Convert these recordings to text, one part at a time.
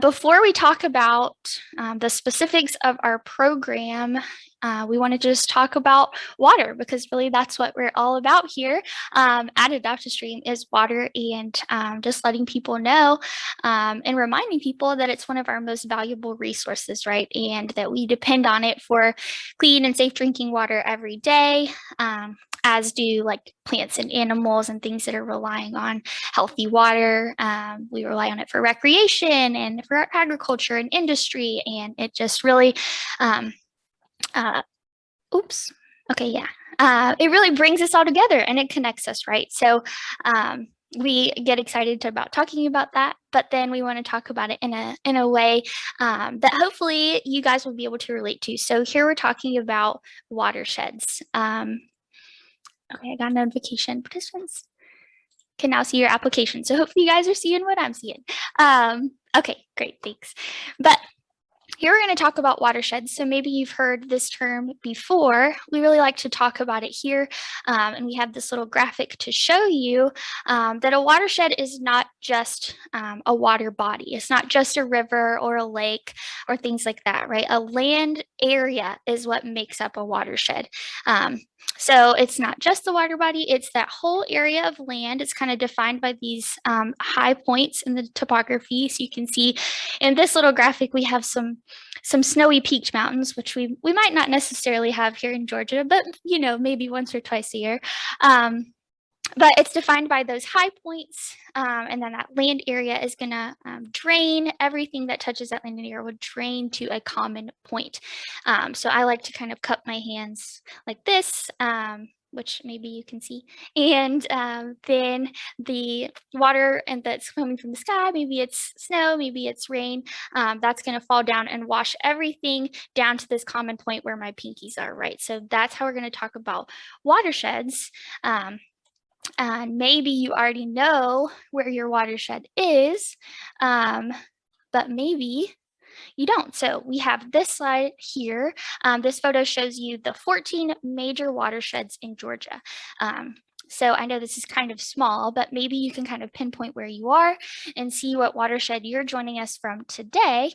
Before we talk about the specifics of our program, we want to just talk about water because really that's what we're all about here at Adopt a Stream is water and just letting people know and reminding people that it's one of our most valuable resources, right? And that we depend on it for clean and safe drinking water every day. As do like plants and animals and things that are relying on healthy water. We rely on it for recreation and for agriculture and industry. And it just really, uh, oops, okay, yeah. It really brings us all together and it connects us, right? So we get excited about talking about that, but then we want to talk about it in a way that hopefully you guys will be able to relate to. So here we're talking about watersheds. Okay, I got a notification. Participants can now see your application. So hopefully you guys are seeing what I'm seeing. Okay, great, thanks. But here we're going to talk about watersheds. So maybe you've heard this term before. We really like to talk about it here. And we have this little graphic to show you that a watershed is not just a water body. It's not just a river or a lake or things like that, right? A land area is what makes up a watershed. So it's not just the water body, it's that whole area of land. It's kind of defined by these high points in the topography. So you can see in this little graphic, we have some snowy peaked mountains, which we might not necessarily have here in Georgia, but you know, maybe once or twice a year. But it's defined by those high points, and then that land area is going to drain. Everything that touches that land area will drain to a common point. So I like to kind of cup my hands like this, which maybe you can see. And then the water and that's coming from the sky, maybe it's snow, maybe it's rain, that's going to fall down and wash everything down to this common point where my pinkies are, right? So that's how we're going to talk about watersheds. And maybe you already know where your watershed is, but maybe you don't. So we have this slide here. This photo shows you the 14 major watersheds in Georgia. So I know this is kind of small, but maybe you can kind of pinpoint where you are and see what watershed you're joining us from today.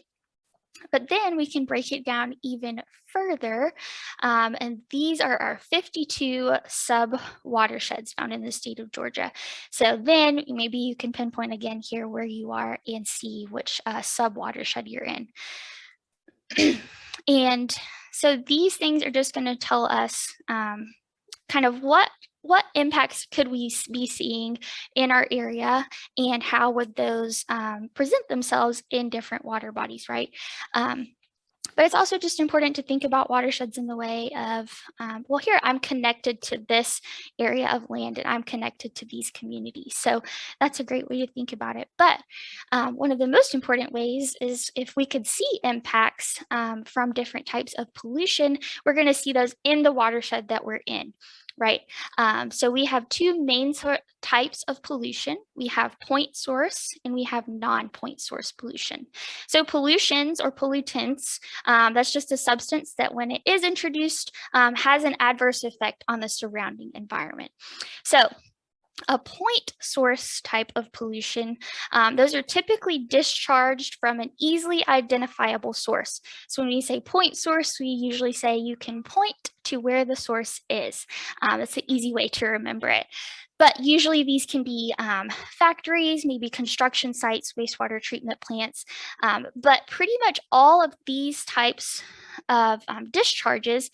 But then we can break it down even further. And these are our 52 sub watersheds found in the state of Georgia. So then maybe you can pinpoint again here where you are and see which sub watershed you're in. And so these things are just going to tell us kind of what impacts could we be seeing in our area and how would those present themselves in different water bodies, right? But it's also just important to think about watersheds in the way of, well, here I'm connected to this area of land and I'm connected to these communities. So that's a great way to think about it. But one of the most important ways is if we could see impacts from different types of pollution, we're going to see those in the watershed that we're in. Right. So we have two main types of pollution. We have point source and we have non-point source pollution. So pollutions or pollutants, that's just a substance that when it is introduced has an adverse effect on the surrounding environment. So a point source type of pollution, those are typically discharged from an easily identifiable source. So when we say point source, we usually say you can point to where the source is. That's an easy way to remember it. But usually these can be factories, maybe construction sites, wastewater treatment plants. But pretty much all of these types of discharges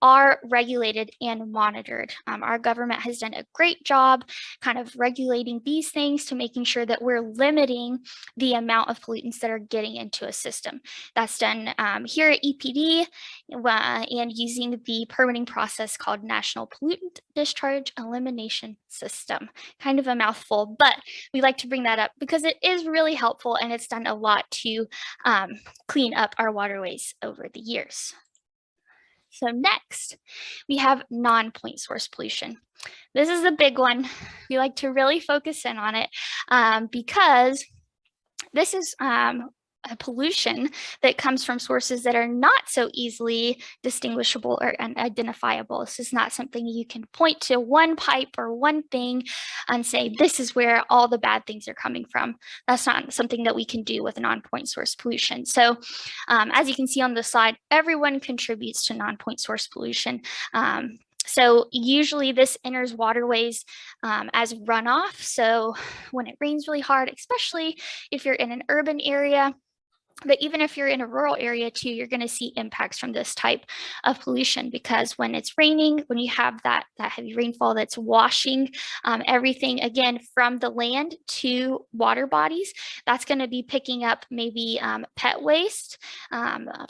are regulated and monitored. Our government has done a great job kind of regulating these things to making sure that we're limiting the amount of pollutants that are getting into a system. That's done here at EPD and using the permitting process called National Pollutant Discharge Elimination System. Kind of a mouthful, but we like to bring that up because it is really helpful and it's done a lot to clean up our waterways over the years. So next, we have non-point source pollution. This is the big one. We like to really focus in on it because this is pollution that comes from sources that are not so easily distinguishable or identifiable. This is not something you can point to one pipe or one thing and say, this is where all the bad things are coming from. That's not something that we can do with non-point source pollution. So as you can see on the slide, everyone contributes to non-point source pollution. So usually this enters waterways as runoff. So when it rains really hard, especially if you're in an urban area, but even if you're in a rural area too, you're going to see impacts from this type of pollution, because when it's raining, when you have that heavy rainfall that's washing everything again from the land to water bodies, that's going to be picking up maybe pet waste,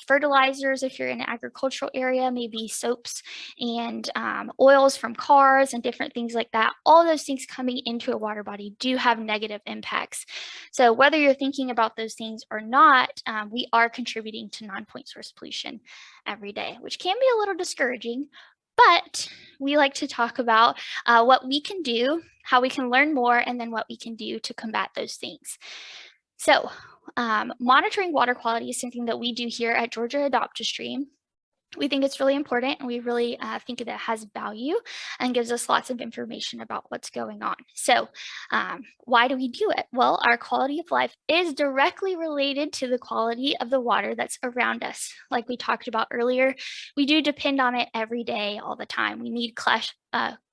fertilizers if you're in an agricultural area, maybe soaps and oils from cars and different things like that. All those things coming into a water body do have negative impacts. So whether you're thinking about those things or not, we are contributing to non-point source pollution every day, which can be a little discouraging, but we like to talk about what we can do, how we can learn more, and then what we can do to combat those things. So monitoring water quality is something that we do here at Georgia Adopt a Stream. We think it's really important, and we really think that it has value and gives us lots of information about what's going on. So why do we do it? Well, our quality of life is directly related to the quality of the water that's around us. Like we talked about earlier, we do depend on it every day, all the time. We need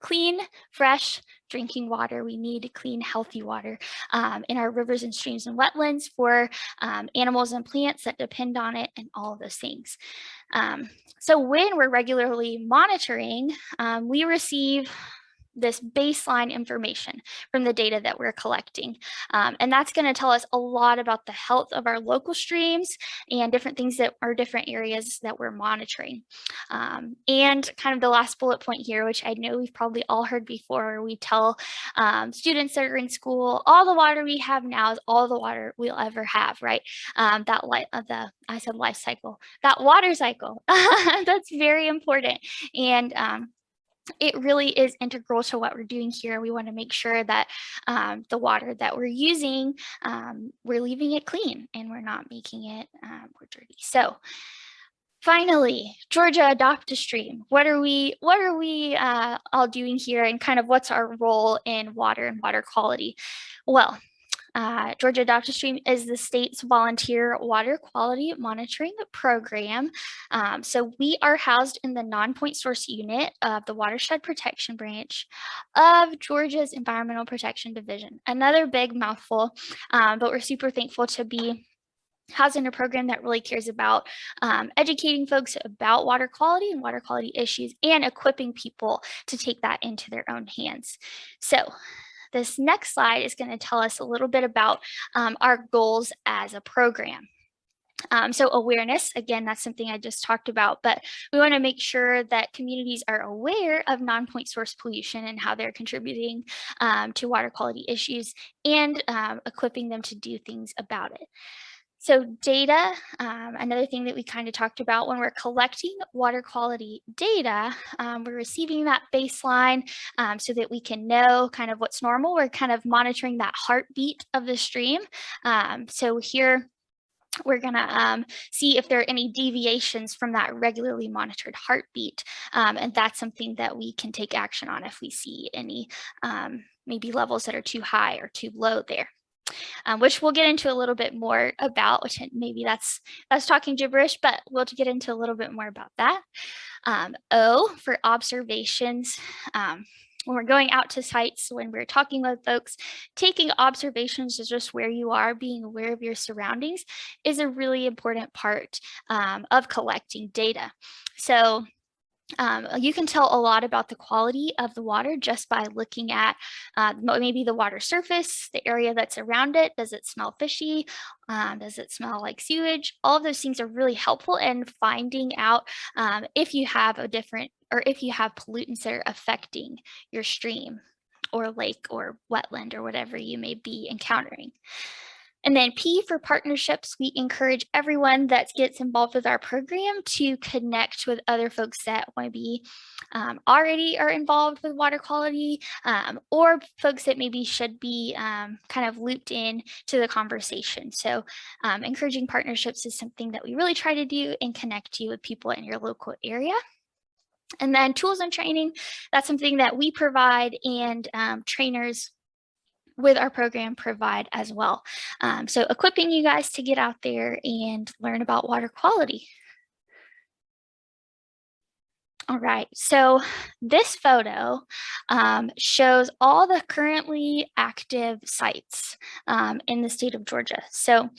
clean, fresh drinking water. We need clean, healthy water in our rivers and streams and wetlands for animals and plants that depend on it, and all of those things. So when we're regularly monitoring, we receive this baseline information from the data that we're collecting. And that's going to tell us a lot about the health of our local streams and different things that are different areas that we're monitoring. And kind of the last bullet point here, which I know we've probably all heard before, we tell students that are in school, all the water we have now is all the water we'll ever have, right? I said life cycle, that water cycle, that's very important. And it really is integral to what we're doing here. We want to make sure that the water that we're using, we're leaving it clean and we're not making it more dirty. So finally, Georgia Adopt a Stream. What are we all doing here, and kind of what's our role in water and water quality? Well, Georgia Adopt a Stream is the state's volunteer water quality monitoring program. So we are housed in the non-point source unit of the Watershed Protection Branch of Georgia's Environmental Protection Division. Another big mouthful, but we're super thankful to be housed in a program that really cares about educating folks about water quality and water quality issues, and equipping people to take that into their own hands. So this next slide is going to tell us a little bit about our goals as a program. So awareness, again, that's something I just talked about, but we want to make sure that communities are aware of non-point source pollution and how they're contributing to water quality issues, and equipping them to do things about it. So data, another thing that we kind of talked about, when we're collecting water quality data, we're receiving that baseline so that we can know kind of what's normal. We're kind of monitoring that heartbeat of the stream. So here we're gonna see if there are any deviations from that regularly monitored heartbeat. And that's something that we can take action on if we see any maybe levels that are too high or too low there. Which we'll get into a little bit more about, which maybe that's talking gibberish, but we'll get into a little bit more about that. O for observations. When we're going out to sites, when we're talking with folks, taking observations of just where you are, being aware of your surroundings, is a really important part of collecting data. So you can tell a lot about the quality of the water just by looking at maybe the water surface, the area that's around it. Does it smell fishy? Does it smell like sewage? All of those things are really helpful in finding out if you have if you have pollutants that are affecting your stream or lake or wetland or whatever you may be encountering. And then P for partnerships, we encourage everyone that gets involved with our program to connect with other folks that want to be already are involved with water quality, or folks that maybe should be kind of looped in to the conversation. So encouraging partnerships is something that we really try to do and connect you with people in your local area. And then tools and training, that's something that we provide, and trainers with our program provide as well. So equipping you guys to get out there and learn about water quality. All right, so this photo shows all the currently active sites in the state of Georgia. So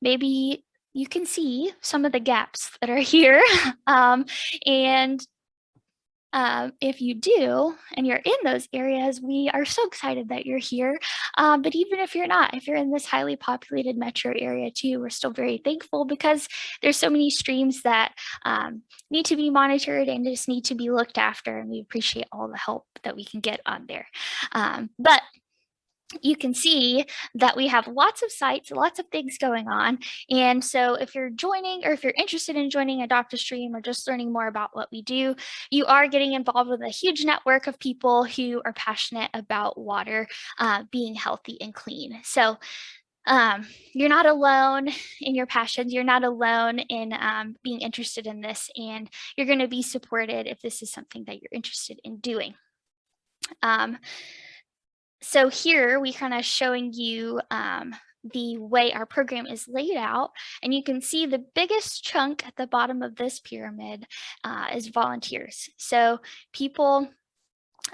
maybe you can see some of the gaps that are here. And if you do, and you're in those areas, we are so excited that you're here. But even if you're not, if you're in this highly populated metro area too, we're still very thankful, because there's so many streams that need to be monitored and just need to be looked after. And we appreciate all the help that we can get on there. But you can see that we have lots of sites, lots of things going on. And so if you're joining, or if you're interested in joining Adopt a Stream, or just learning more about what we do, you are getting involved with a huge network of people who are passionate about water being healthy and clean. So you're not alone in your passions. You're not alone in being interested in this, and you're going to be supported if this is something that you're interested in doing. So here we kind of showing you the way our program is laid out, and you can see the biggest chunk at the bottom of this pyramid is volunteers. So people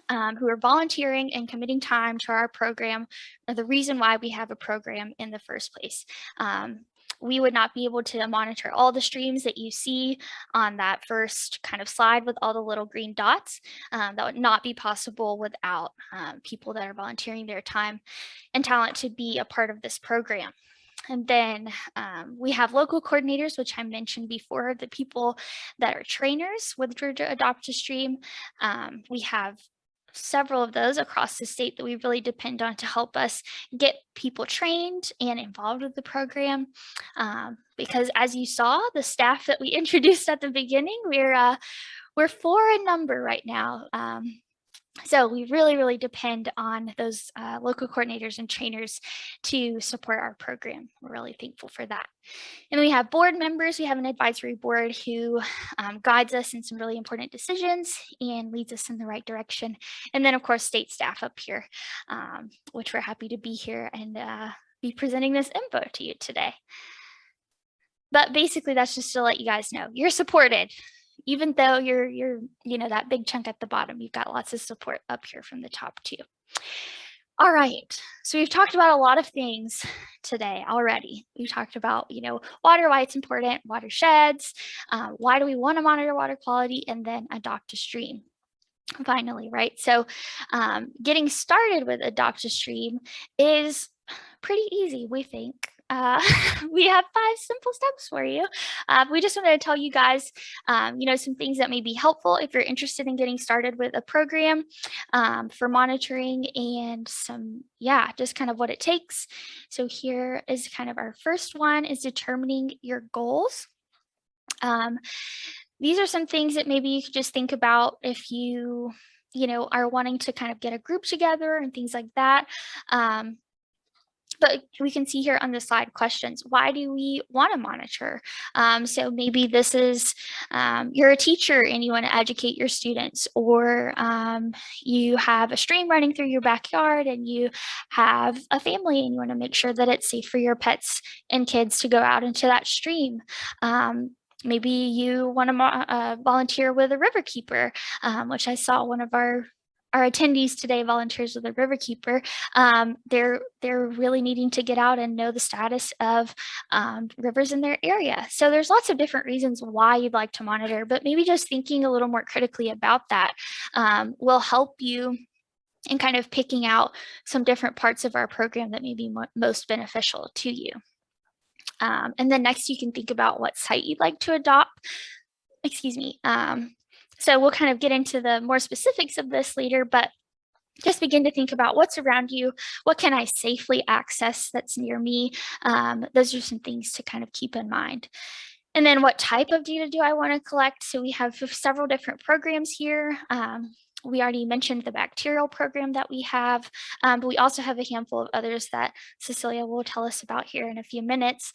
who are volunteering and committing time to our program are the reason why we have a program in the first place. We would not be able to monitor all the streams that you see on that first kind of slide with all the little green dots. That would not be possible without people that are volunteering their time and talent to be a part of this program. And then we have local coordinators, which I mentioned before, the people that are trainers with Georgia Adopt a Stream. We have several of those across the state that we really depend on to help us get people trained and involved with the program. Because as you saw, the staff that we introduced at the beginning, we're 4 in number right now. So we really depend on those local coordinators and trainers to support our program. We're really thankful for that. And we have board members. We have an advisory board who guides us in some really important decisions and leads us in the right direction. And then of course, state staff up here, which we're happy to be here and be presenting this info to you today. But basically that's just to let you guys know you're supported. Even though you're that big chunk at the bottom, you've got lots of support up here from the top too. All right, so we've talked about a lot of things today already. We talked about, water, why it's important, watersheds, why do we want to monitor water quality, and then Adopt a Stream. Finally, right? So getting started with Adopt a Stream is pretty easy, we think. We have 5 simple steps for you. We just wanted to tell you guys, some things that may be helpful if you're interested in getting started with a program for monitoring, and just kind of what it takes. So here is kind of our first one, is determining your goals. These are some things that maybe you could just think about if you are wanting to kind of get a group together and things like that. But we can see here on the slide questions. Why do we want to monitor? So maybe this is, you're a teacher and you want to educate your students, or you have a stream running through your backyard and you have a family and you want to make sure that it's safe for your pets and kids to go out into that stream. Maybe you want to volunteer with a river keeper, which I saw one of our attendees today volunteers with a river keeper. They're really needing to get out and know the status of rivers in their area. So there's lots of different reasons why you'd like to monitor, but maybe just thinking a little more critically about that will help you in kind of picking out some different parts of our program that may be most beneficial to you. And then next you can think about what site you'd like to adopt. Excuse me. So we'll kind of get into the more specifics of this later, but just begin to think about what's around you. What can I safely access that's near me? Those are some things to kind of keep in mind. And then what type of data do I want to collect? So we have several different programs here. We already mentioned the bacterial program that we have, but we also have a handful of others that Cecilia will tell us about here in a few minutes.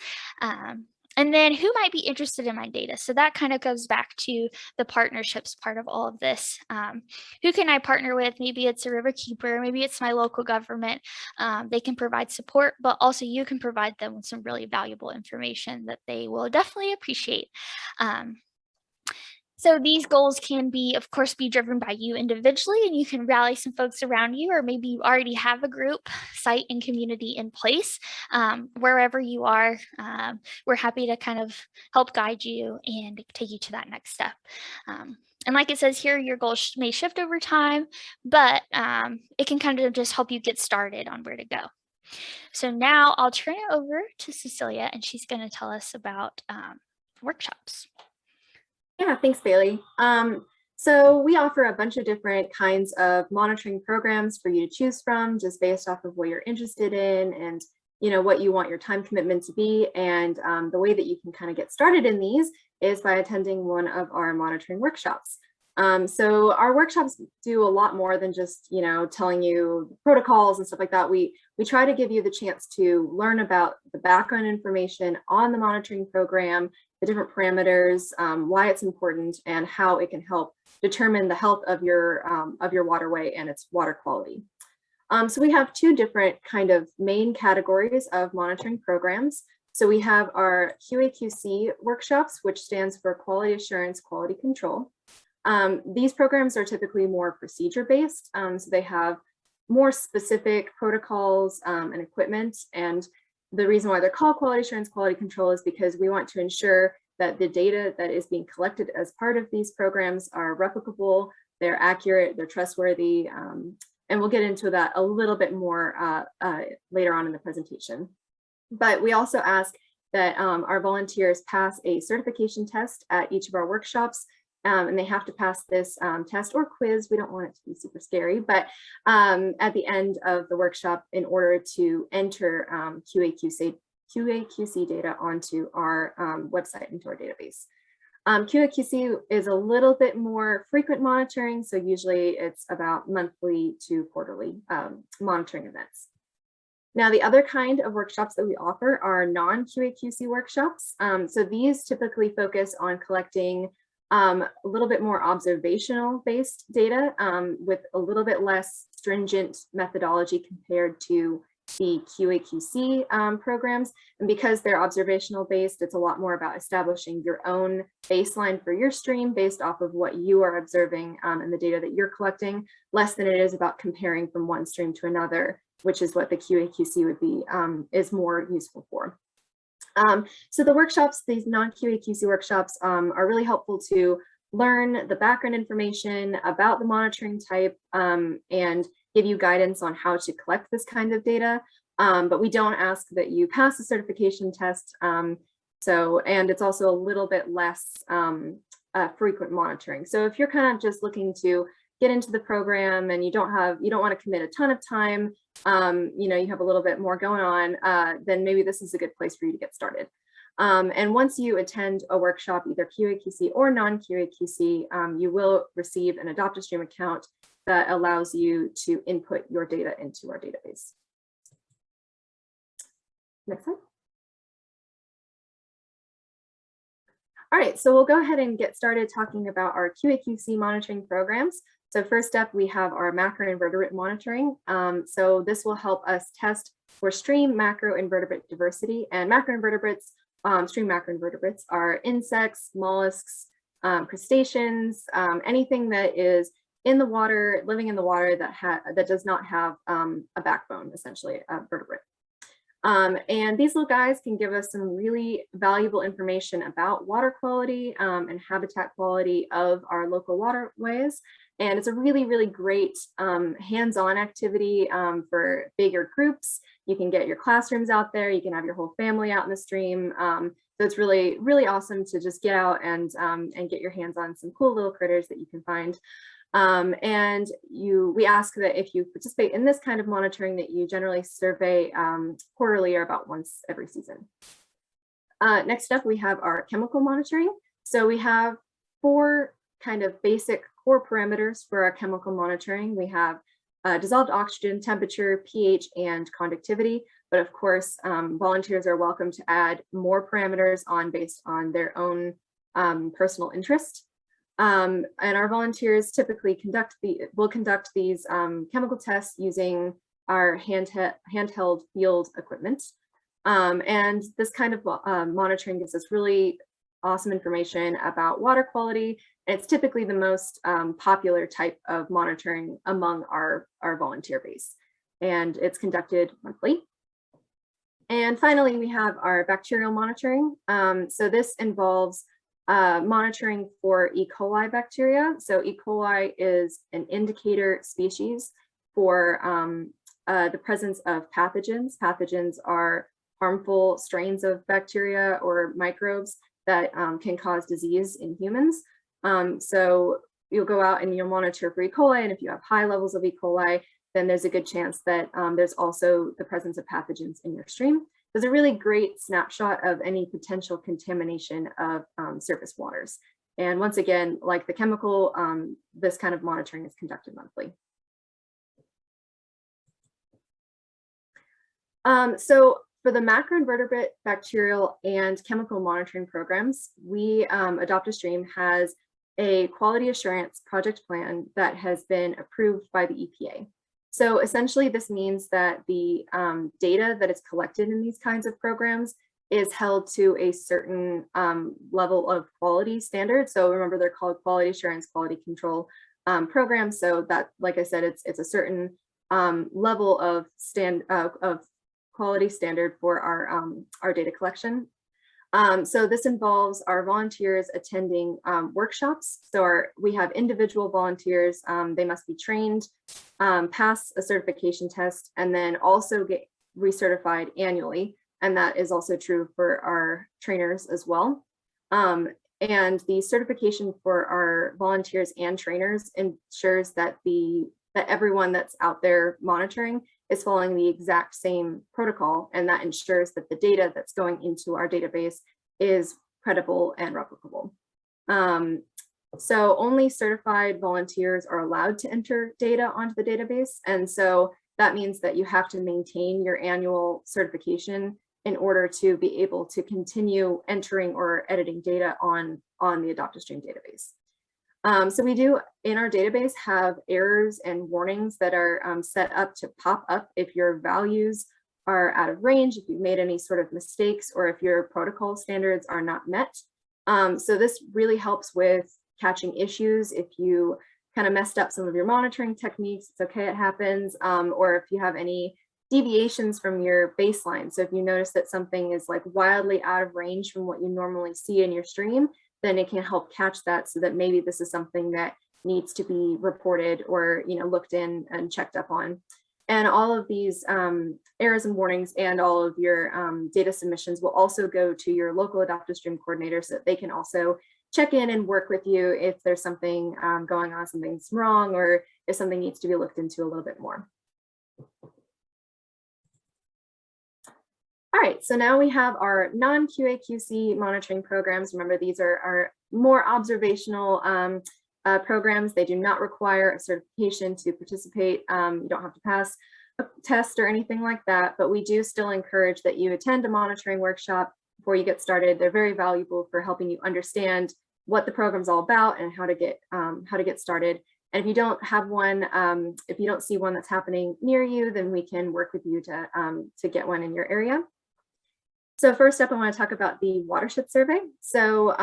And then who might be interested in my data? So that kind of goes back to the partnerships part of all of this. Who can I partner with? Maybe it's a river keeper, maybe it's my local government. They can provide support, but also you can provide them with some really valuable information that they will definitely appreciate. So these goals can be, of course, be driven by you individually, and you can rally some folks around you, or maybe you already have a group, site, and community in place. Wherever you are, we're happy to kind of help guide you and take you to that next step. And like it says here, your goals may shift over time, but it can kind of just help you get started on where to go. So now I'll turn it over to Cecilia, and she's going to tell us about workshops. Yeah, thanks, Bailey. So we offer a bunch of different kinds of monitoring programs for you to choose from, just based off of what you're interested in and what you want your time commitment to be. And the way that you can kind of get started in these is by attending one of our monitoring workshops. So our workshops do a lot more than just telling you protocols and stuff like that. We try to give you the chance to learn about the background information on the monitoring program, the different parameters, why it's important, and how it can help determine the health of your waterway and its water quality. So we have two different kind of main categories of monitoring programs. So we have our QA/QC workshops, which stands for Quality Assurance, Quality Control. These programs are typically more procedure-based, so they have more specific protocols and equipment. And the reason why they're called Quality Assurance, Quality Control is because we want to ensure that the data that is being collected as part of these programs are replicable, they're accurate, they're trustworthy, and we'll get into that a little bit more later on in the presentation. But we also ask that our volunteers pass a certification test at each of our workshops. And they have to pass this test or quiz. We don't want it to be super scary, but at the end of the workshop in order to enter QA/QC data onto our website, into our database. QA/QC is a little bit more frequent monitoring, so usually it's about monthly to quarterly monitoring events. Now, the other kind of workshops that we offer are non-QA/QC workshops. So these typically focus on collecting a little bit more observational based data with a little bit less stringent methodology compared to the QA/QC programs. And because they're observational based, it's a lot more about establishing your own baseline for your stream based off of what you are observing and the data that you're collecting, less than it is about comparing from one stream to another, which is what the QA/QC would be, is more useful for. So the workshops, these non-QA/QC workshops are really helpful to learn the background information about the monitoring type and give you guidance on how to collect this kind of data. But we don't ask that you pass the certification test. And it's also a little bit less frequent monitoring. So if you're kind of just looking to get into the program and you don't want to commit a ton of time, you have a little bit more going on, then maybe this is a good place for you to get started. And once you attend a workshop, either QA/QC or non-QA/QC, you will receive an Adopt a Stream account that allows you to input your data into our database. Next slide. All right, so we'll go ahead and get started talking about our QA/QC monitoring programs. So first up, we have our macroinvertebrate monitoring. So this will help us test for stream macroinvertebrate diversity. And macroinvertebrates, stream macroinvertebrates are insects, mollusks, crustaceans, anything that is in the water, living in the water that does not have a backbone, essentially a vertebrate. And these little guys can give us some really valuable information about water quality and habitat quality of our local waterways. And it's a really, really great hands-on activity for bigger groups. You can get your classrooms out there, you can have your whole family out in the stream. So it's really, really awesome to just get out and get your hands on some cool little critters that you can find. And we ask that if you participate in this kind of monitoring that you generally survey quarterly or about once every season. Next up, we have our chemical monitoring. So we have 4 kind of basic core parameters for our chemical monitoring. We have dissolved oxygen, temperature, pH, and conductivity. But of course, volunteers are welcome to add more parameters based on their own personal interest. And our volunteers typically will conduct these chemical tests using our handheld field equipment. And this kind of monitoring gives us really awesome information about water quality. And it's typically the most popular type of monitoring among our volunteer base. And it's conducted monthly. And finally, we have our bacterial monitoring. So this involves monitoring for E. coli bacteria. So E. coli is an indicator species for the presence of pathogens. Pathogens are harmful strains of bacteria or microbes that can cause disease in humans. So you'll go out and you'll monitor for E. coli, and if you have high levels of E. coli, then there's a good chance that there's also the presence of pathogens in your stream. There's a really great snapshot of any potential contamination of surface waters. And once again, like the chemical, this kind of monitoring is conducted monthly. So for the macroinvertebrate, bacterial, and chemical monitoring programs, Adopt a Stream has a quality assurance project plan that has been approved by the EPA. So essentially, this means that the data that is collected in these kinds of programs is held to a certain level of quality standard. So remember, they're called quality assurance, quality control programs. So that, like I said, it's a certain level of quality standard for our data collection. So this involves our volunteers attending workshops. So we have individual volunteers, they must be trained, pass a certification test, and then also get recertified annually. And that is also true for our trainers as well. And the certification for our volunteers and trainers ensures that everyone that's out there monitoring is following the exact same protocol, and that ensures that the data that's going into our database is credible and replicable. So only certified volunteers are allowed to enter data onto the database, and so that means that you have to maintain your annual certification in order to be able to continue entering or editing data on the Adopt a Stream database. So we do, in our database, have errors and warnings that are set up to pop up if your values are out of range, if you've made any sort of mistakes, or if your protocol standards are not met. So this really helps with catching issues. If you kind of messed up some of your monitoring techniques, it's okay, it happens. Or if you have any deviations from your baseline. So if you notice that something is like wildly out of range from what you normally see in your stream, then it can help catch that, so that maybe this is something that needs to be reported or looked in and checked up on. And all of these errors and warnings and all of your data submissions will also go to your local Adopt a Stream coordinator, so that they can also check in and work with you if there's something going on, something's wrong, or if something needs to be looked into a little bit more. All right, so now we have our non-QA/QC monitoring programs. Remember, these are our more observational programs. They do not require a certification to participate. You don't have to pass a test or anything like that, but we do still encourage that you attend a monitoring workshop before you get started. They're very valuable for helping you understand what the program's all about and how to get started. And if you don't have one, if you don't see one that's happening near you, then we can work with you to get one in your area. So first up, I want to talk about the Watershed Survey. So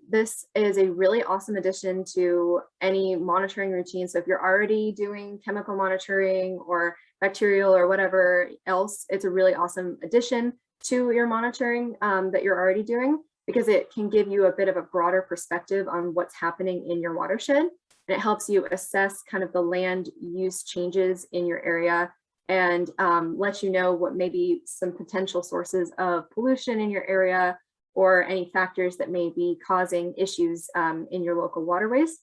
this is a really awesome addition to any monitoring routine. So if you're already doing chemical monitoring or bacterial or whatever else, it's a really awesome addition to your monitoring that you're already doing, because it can give you a bit of a broader perspective on what's happening in your watershed. And it helps you assess kind of the land use changes in your area, and let you know what may be some potential sources of pollution in your area, or any factors that may be causing issues in your local waterways.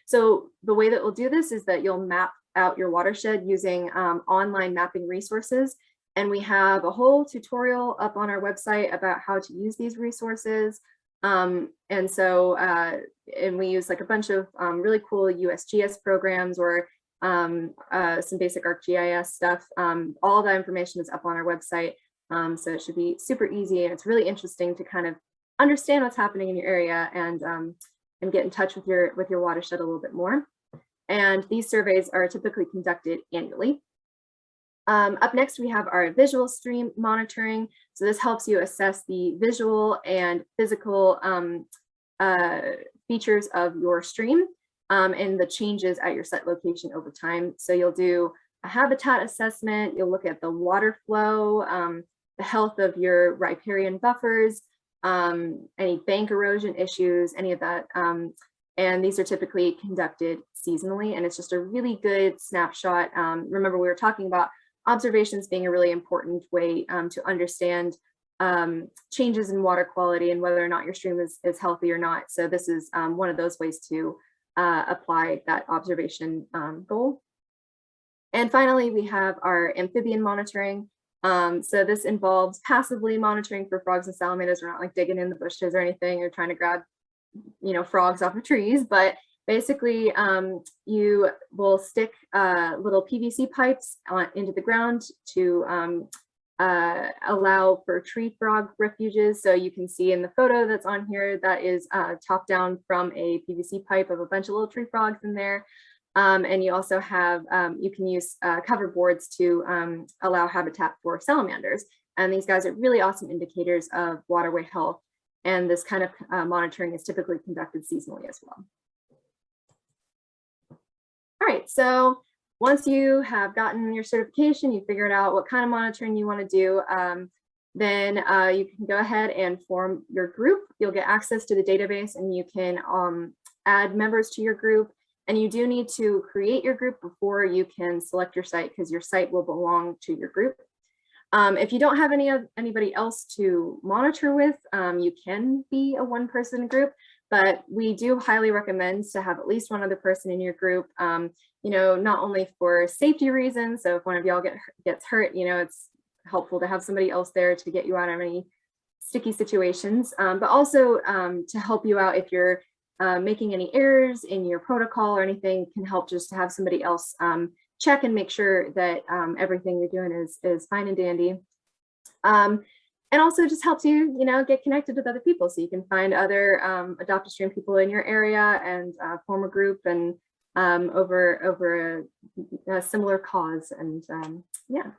So the way that we'll do this is that you'll map out your watershed using online mapping resources. And we have a whole tutorial up on our website about how to use these resources. And we use like a bunch of really cool USGS programs or some basic ArcGIS stuff. All that information is up on our website. So it should be super easy, and it's really interesting to kind of understand what's happening in your area and get in touch with your watershed a little bit more. And these surveys are typically conducted annually. Up next, we have our visual stream monitoring. So this helps you assess the visual and physical features of your stream and the changes at your site location over time. So you'll do a habitat assessment, you'll look at the water flow, the health of your riparian buffers, any bank erosion issues, any of that. And these are typically conducted seasonally, and it's just a really good snapshot. Remember, we were talking about observations being a really important way to understand changes in water quality and whether or not your stream is healthy or not. So this is one of those ways to apply that observation goal. And finally, we have our amphibian monitoring. So this involves passively monitoring for frogs and salamanders. We're not like digging in the bushes or anything or trying to grab, frogs off of trees, but basically you will stick little PVC pipes into the ground to allow for tree frog refuges. So you can see in the photo that's on here, that is top down from a PVC pipe of a bunch of little tree frogs in there. And you also have, you can use cover boards to allow habitat for salamanders. And these guys are really awesome indicators of waterway health. And this kind of monitoring is typically conducted seasonally as well. All right, so once you have gotten your certification, you figured out what kind of monitoring you want to do, then you can go ahead and form your group. You'll get access to the database and you can add members to your group. And you do need to create your group before you can select your site, because your site will belong to your group. If you don't have anybody else to monitor with, you can be a one-person group, but we do highly recommend to have at least one other person in your group, not only for safety reasons. So if one of y'all gets hurt, it's helpful to have somebody else there to get you out of any sticky situations, but also to help you out if you're making any errors in your protocol or anything. Can help just to have somebody else check and make sure that everything you're doing is fine and dandy. And also just helps you, get connected with other people, so you can find other Adopt-A-Stream people in your area and form a group and over a similar cause. And yeah.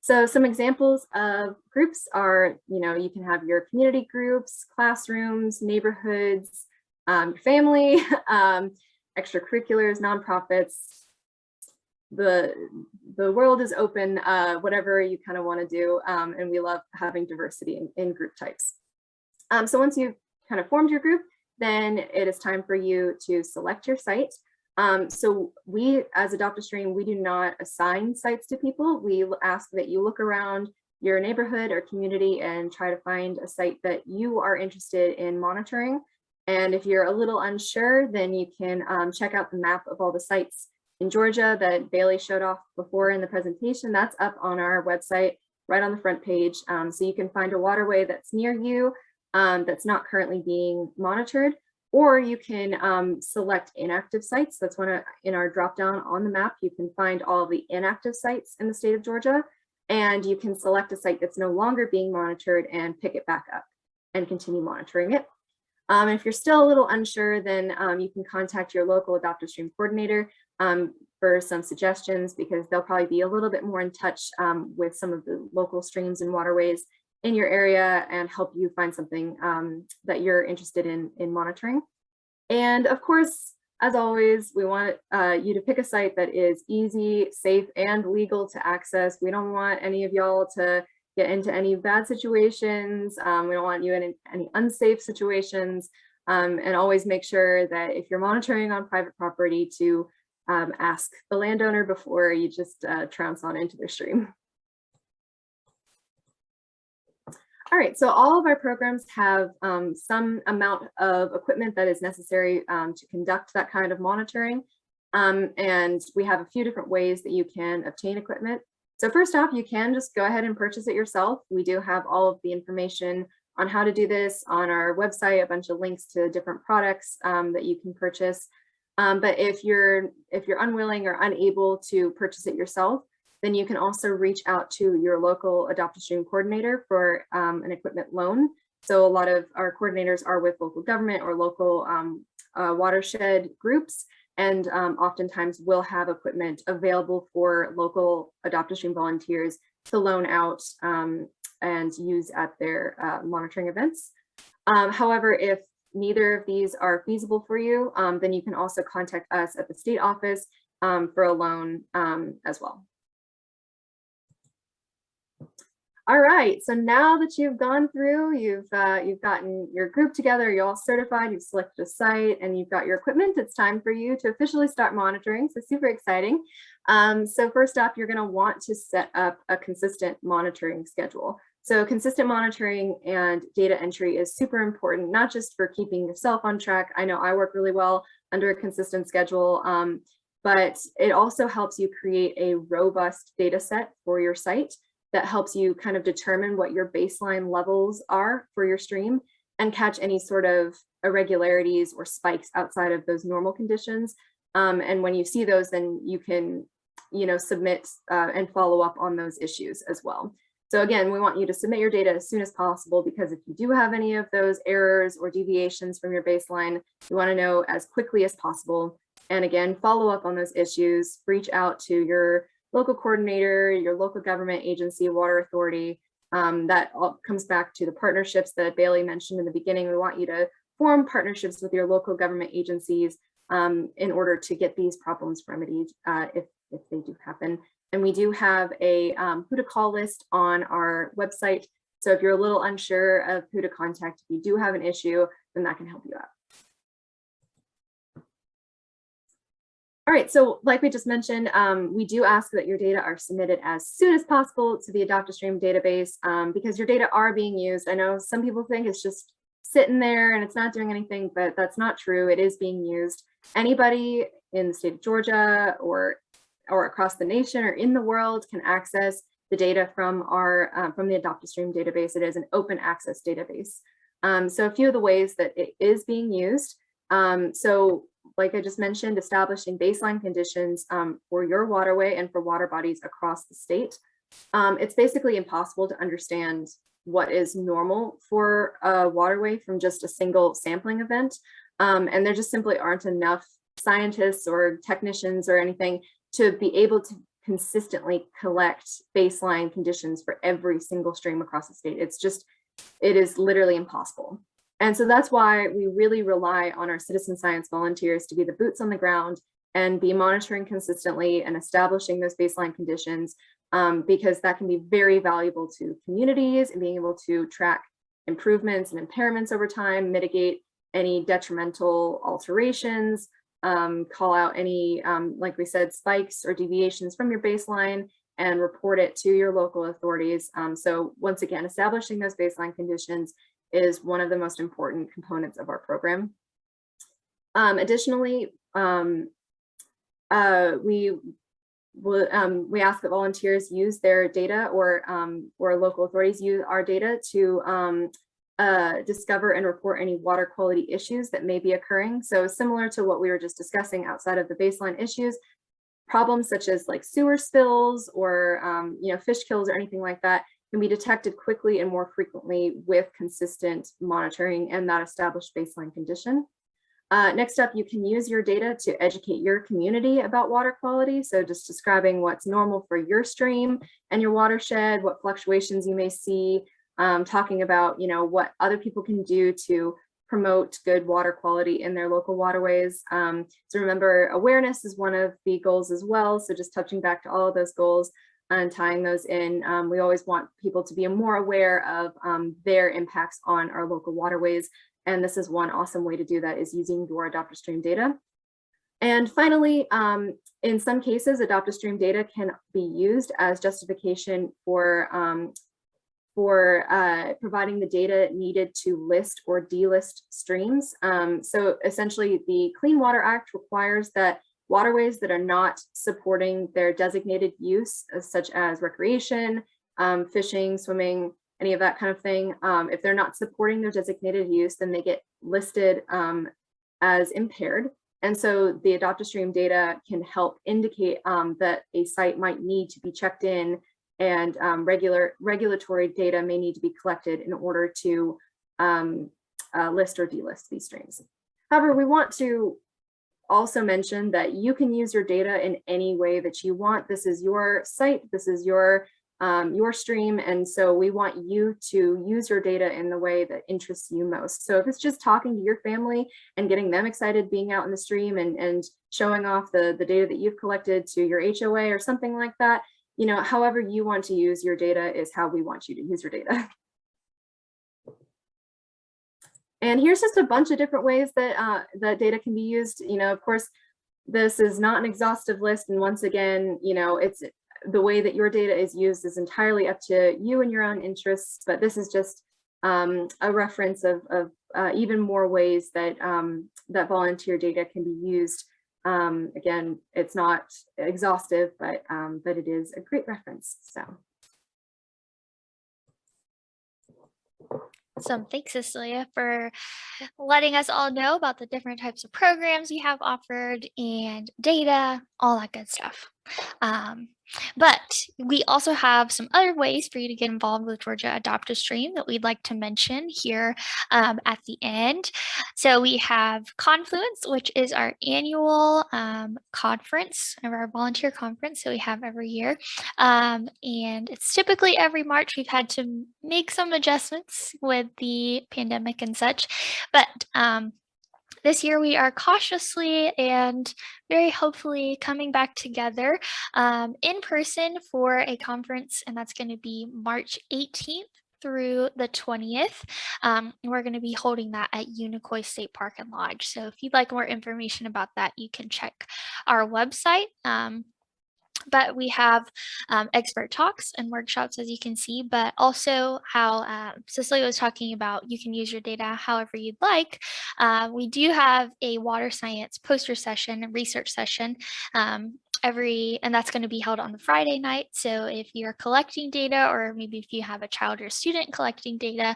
So some examples of groups are, you can have your community groups, classrooms, neighborhoods, your family, extracurriculars, nonprofits. The world is open, whatever you kind of want to do, and we love having diversity in group types. So once you've kind of formed your group, then it is time for you to select your site. So we, as Adopt-A-Stream, we do not assign sites to people. We ask that you look around your neighborhood or community and try to find a site that you are interested in monitoring. And if you're a little unsure, then you can check out the map of all the sites in Georgia that Bailey showed off before in the presentation. That's up on our website, right on the front page. So you can find a waterway that's near you, that's not currently being monitored, or you can select inactive sites. That's in our dropdown on the map, you can find all of the inactive sites in the state of Georgia, and you can select a site that's no longer being monitored and pick it back up and continue monitoring it. If you're still a little unsure, then you can contact your local Adopt-A-Stream coordinator for some suggestions, because they'll probably be a little bit more in touch with some of the local streams and waterways in your area and help you find something that you're interested in monitoring. And of course, as always, we want you to pick a site that is easy, safe, and legal to access. We don't want any of y'all to get into any bad situations. We don't want you in any unsafe situations, and always make sure that if you're monitoring on private property to ask the landowner before you just trounce on into their stream. All right, so all of our programs have some amount of equipment that is necessary to conduct that kind of monitoring. And we have a few different ways that you can obtain equipment. So first off, you can just go ahead and purchase it yourself. We do have all of the information on how to do this on our website, a bunch of links to different products that you can purchase. But if you're unwilling or unable to purchase it yourself, then you can also reach out to your local Adopt-A-Stream coordinator for an equipment loan. So a lot of our coordinators are with local government or local watershed groups, and oftentimes will have equipment available for local Adopt-A-Stream volunteers to loan out and use at their monitoring events. However, if neither of these are feasible for you, then you can also contact us at the state office for a loan as well. All right, so now that you've gone through, you've gotten your group together, you're all certified, you've selected a site, and you've got your equipment, it's time for you to officially start monitoring, so super exciting. So first off, you're gonna want to set up a consistent monitoring schedule. So consistent monitoring and data entry is super important, not just for keeping yourself on track. I know I work really well under a consistent schedule, but it also helps you create a robust data set for your site that helps you kind of determine what your baseline levels are for your stream and catch any sort of irregularities or spikes outside of those normal conditions. And when you see those, then you can, submit and follow up on those issues as well. So again, we want you to submit your data as soon as possible, because if you do have any of those errors or deviations from your baseline, you want to know as quickly as possible. And again, follow up on those issues, reach out to your local coordinator, your local government agency, water authority. That all comes back to the partnerships that Bailey mentioned in the beginning. We want you to form partnerships with your local government agencies in order to get these problems remedied if they do happen. And we do have a who to call list on our website. So if you're a little unsure of who to contact, if you do have an issue, then that can help you out. All right, so like we just mentioned, we do ask that your data are submitted as soon as possible to the Adopt-A-Stream database because your data are being used. I know some people think it's just sitting there and it's not doing anything, but that's not true. It is being used. Anybody in the state of Georgia or across the nation or in the world can access the data from our from the Adopt-A-Stream database. It is an open access database. So a few of the ways that it is being used. So like I just mentioned, establishing baseline conditions for your waterway and for water bodies across the state. It's basically impossible to understand what is normal for a waterway from just a single sampling event. And there just simply aren't enough scientists or technicians or anything to be able to consistently collect baseline conditions for every single stream across the state. It is literally impossible. And so that's why we really rely on our citizen science volunteers to be the boots on the ground and be monitoring consistently and establishing those baseline conditions, because that can be very valuable to communities and being able to track improvements and impairments over time, mitigate any detrimental alterations, call out any, like we said, spikes or deviations from your baseline and report it to your local authorities. So once again, establishing those baseline conditions is one of the most important components of our program. Additionally, we ask that volunteers use their data or local authorities use our data to discover and report any water quality issues that may be occurring. So similar to what we were just discussing outside of the baseline issues, problems such as like sewer spills or fish kills or anything like that can be detected quickly and more frequently with consistent monitoring and that established baseline condition. Next up, you can use your data to educate your community about water quality. So just describing what's normal for your stream and your watershed, what fluctuations you may see, talking about what other people can do to promote good water quality in their local waterways. So remember, awareness is one of the goals as well. So just touching back to all of those goals and tying those in. We always want people to be more aware of their impacts on our local waterways. And this is one awesome way to do that, is using your Adopt-A-Stream data. And finally, in some cases, Adopt-A-Stream data can be used as justification for for providing the data needed to list or delist streams. So essentially, the Clean Water Act requires that waterways that are not supporting their designated use, such as recreation, fishing, swimming, any of that kind of thing, if they're not supporting their designated use, then they get listed as impaired. And so the adopt-a-stream data can help indicate that a site might need to be checked in, and regulatory data may need to be collected in order to list or delist these streams. However, we want to also mention that you can use your data in any way that you want. This is your site, this is your stream, and so we want you to use your data in the way that interests you most. So if it's just talking to your family and getting them excited being out in the stream and showing off the data that you've collected to your HOA or something like that, you know, however you want to use your data is how we want you to use your data. And here's just a bunch of different ways that that data can be used. You know, of course, this is not an exhaustive list, and once again, you know, it's the way that your data is used is entirely up to you and your own interests, but this is just a reference of even more ways that that volunteer data can be used. Again, it's not exhaustive, but it is a great reference. So. Awesome. Thanks, Cecilia, for letting us all know about the different types of programs we have offered and data, all that good stuff. But we also have some other ways for you to get involved with Georgia Adopt-a-Stream that we'd like to mention here at the end. So we have Confluence, which is our annual conference, our volunteer conference that we have every year. And it's typically every March. We've had to make some adjustments with the pandemic and such, but this year we are cautiously and very hopefully coming back together in person for a conference, and that's going to be March 18th through the 20th. We're going to be holding that at Unicoi State Park and Lodge. So if you'd like more information about that, you can check our website. But we have expert talks and workshops, as you can see, but also how Cecilia was talking about, you can use your data however you'd like. We do have a water science poster session and research session and that's going to be held on the Friday night. So if you're collecting data, or maybe if you have a child or student collecting data,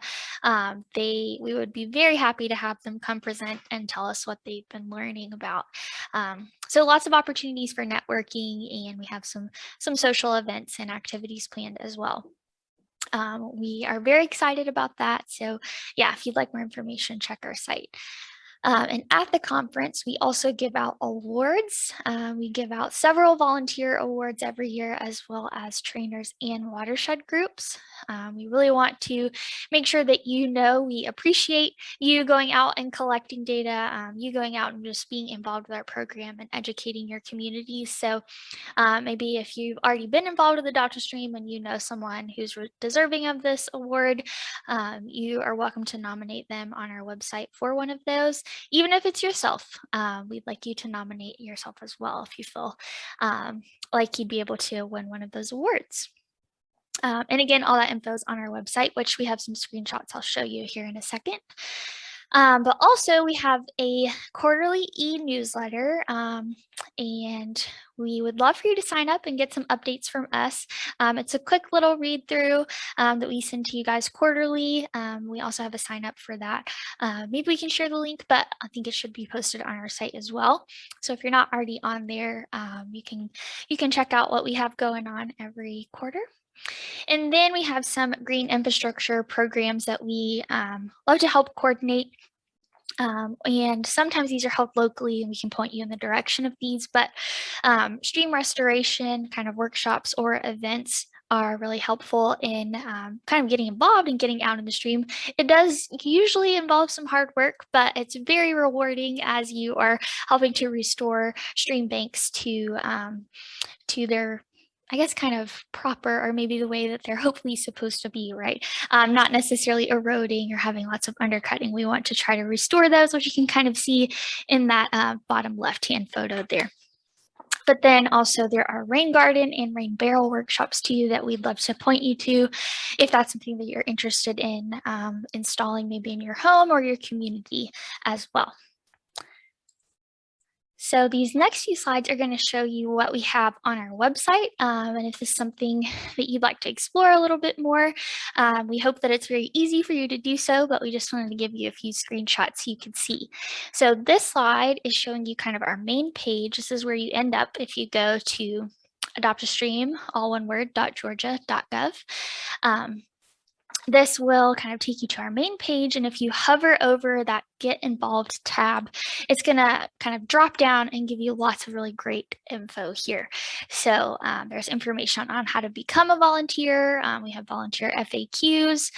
we would be very happy to have them come present and tell us what they've been learning about. So lots of opportunities for networking, and we have some social events and activities planned as well. We are very excited about that. So yeah, if you'd like more information, check our site. And at the conference, we also give out awards. We give out several volunteer awards every year, as well as trainers and watershed groups. We really want to make sure that you know we appreciate you going out and collecting data, you going out and just being involved with our program and educating your communities. So maybe if you've already been involved with Adopt-a-Stream and you know someone who's deserving of this award, you are welcome to nominate them on our website for one of those. Even if it's yourself, we'd like you to nominate yourself as well if you feel like you'd be able to win one of those awards. And again, all that info is on our website, which we have some screenshots I'll show you here in a second. But also we have a quarterly e-newsletter, and we would love for you to sign up and get some updates from us. It's a quick little read through that we send to you guys quarterly. We also have a sign up for that. Maybe we can share the link, but I think it should be posted on our site as well. So if you're not already on there, you can check out what we have going on every quarter. And then we have some green infrastructure programs that we love to help coordinate. And sometimes these are held locally and we can point you in the direction of these, but stream restoration kind of workshops or events are really helpful in kind of getting involved and getting out in the stream. It does usually involve some hard work, but it's very rewarding as you are helping to restore stream banks to their, I guess, kind of proper, or maybe the way that they're hopefully supposed to be, right? Not necessarily eroding or having lots of undercutting. We want to try to restore those, which you can kind of see in that bottom left-hand photo there. But then also there are rain garden and rain barrel workshops too that we'd love to point you to if that's something that you're interested in installing maybe in your home or your community as well. So these next few slides are going to show you what we have on our website. And if this is something that you'd like to explore a little bit more, we hope that it's very easy for you to do so, but we just wanted to give you a few screenshots so you can see. So this slide is showing you kind of our main page. This is where you end up if you go to adopt a stream, all one word, .georgia.gov. This will kind of take you to our main page. And if you hover over that Get Involved tab, it's going to kind of drop down and give you lots of really great info here. So there's information on how to become a volunteer. We have volunteer FAQs,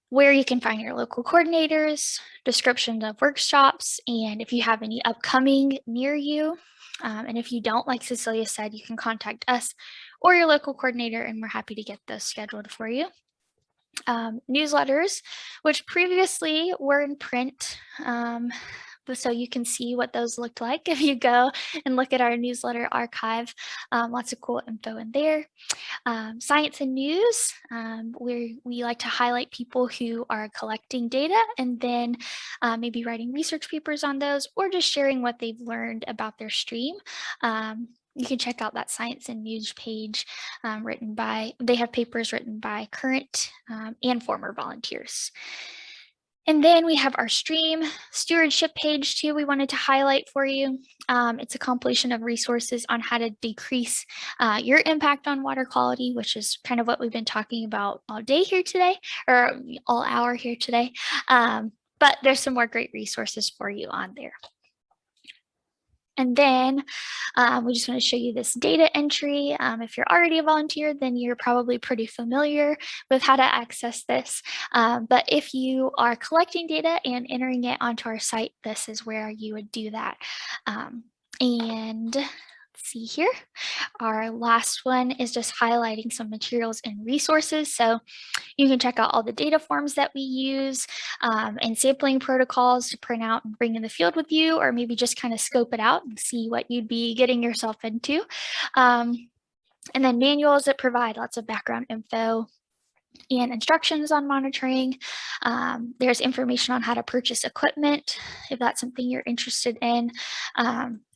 where you can find your local coordinators, descriptions of workshops, and if you have any upcoming near you. And if you don't, like Cecilia said, you can contact us or your local coordinator, and we're happy to get those scheduled for you. Newsletters, which previously were in print, so you can see what those looked like if you go and look at our newsletter archive. Lots of cool info in there. Science and news, where we like to highlight people who are collecting data and then maybe writing research papers on those or just sharing what they've learned about their stream. You can check out that science and news page they have papers written by current and former volunteers. And then we have our stream stewardship page too, we wanted to highlight for you. It's a compilation of resources on how to decrease your impact on water quality, which is kind of what we've been talking about all day here today, or all hour here today. But there's some more great resources for you on there. And then we just want to show you this data entry. If you're already a volunteer, then you're probably pretty familiar with how to access this. But if you are collecting data and entering it onto our site, this is where you would do that. And let's see here. Our last one is just highlighting some materials and resources. So you can check out all the data forms that we use and sampling protocols to print out and bring in the field with you, or maybe just kind of scope it out and see what you'd be getting yourself into. And then manuals that provide lots of background info and instructions on monitoring. There's information on how to purchase equipment if that's something you're interested in.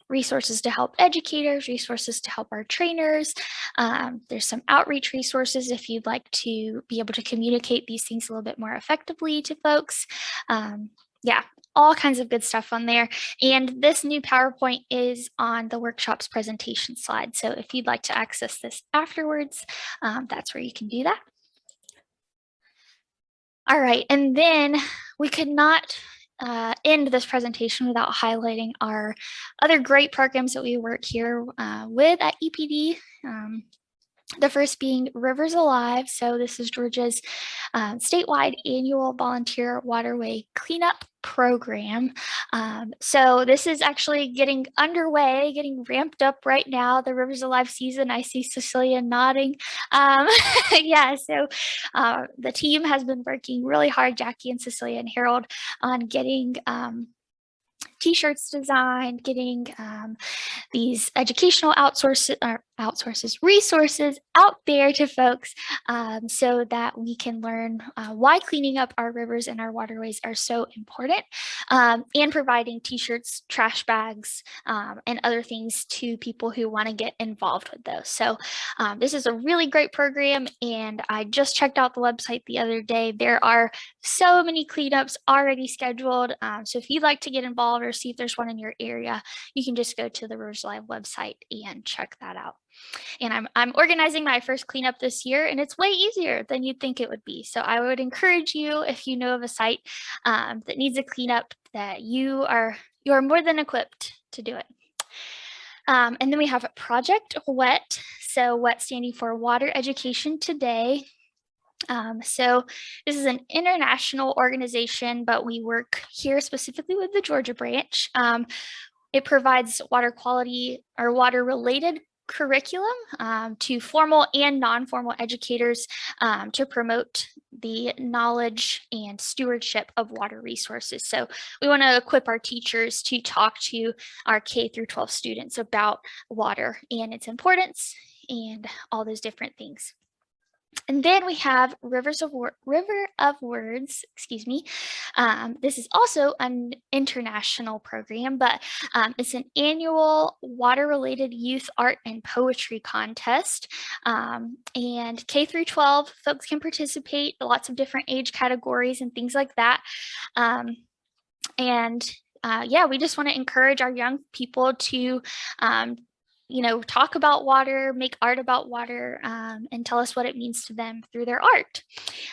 Resources to help educators, resources to help our trainers. There's some outreach resources if you'd like to be able to communicate these things a little bit more effectively to folks. Yeah, all kinds of good stuff on there. And this new PowerPoint is on the workshop's presentation slide. So if you'd like to access this afterwards, that's where you can do that. All right, and then we could not end this presentation without highlighting our other great programs that we work here with at EPD. The first being Rivers Alive. So this is Georgia's statewide annual volunteer waterway cleanup program. So this is actually getting underway, getting ramped up right now, the Rivers Alive season. I see Cecilia nodding. Yeah, so the team has been working really hard, Jackie and Cecilia and Harold, on getting t-shirts designed, getting these educational resources out there to folks so that we can learn why cleaning up our rivers and our waterways are so important, and providing t-shirts, trash bags, and other things to people who want to get involved with those. So this is a really great program, and I just checked out the website the other day. There are so many cleanups already scheduled. So if you'd like to get involved or see if there's one in your area, you can just go to the Rivers Alive website and check that out. And I'm organizing my first cleanup this year, and it's way easier than you'd think it would be. So I would encourage you, if you know of a site that needs a cleanup, that you are more than equipped to do it. And then we have Project WET. So WET standing for Water Education Today. So this is an international organization, but we work here specifically with the Georgia branch. It provides water quality or water related curriculum to formal and non-formal educators to promote the knowledge and stewardship of water resources. So we want to equip our teachers to talk to our K through 12 students about water and its importance and all those different things. And then we have River of Words, excuse me. This is also an international program, but it's an annual water-related youth art and poetry contest. And K through 12 folks can participate, lots of different age categories and things like that. Yeah, we just want to encourage our young people to talk about water, make art about water, and tell us what it means to them through their art.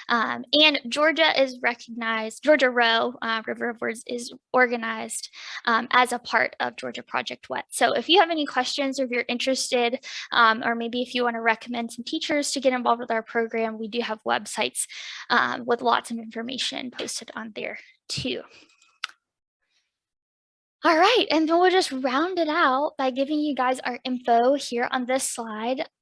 And Georgia is recognized, Georgia Row, River of Words, is organized as a part of Georgia Project Wet. So if you have any questions or if you're interested, or maybe if you want to recommend some teachers to get involved with our program, we do have websites with lots of information posted on there too. All right, and then we'll just round it out by giving you guys our info here on this slide.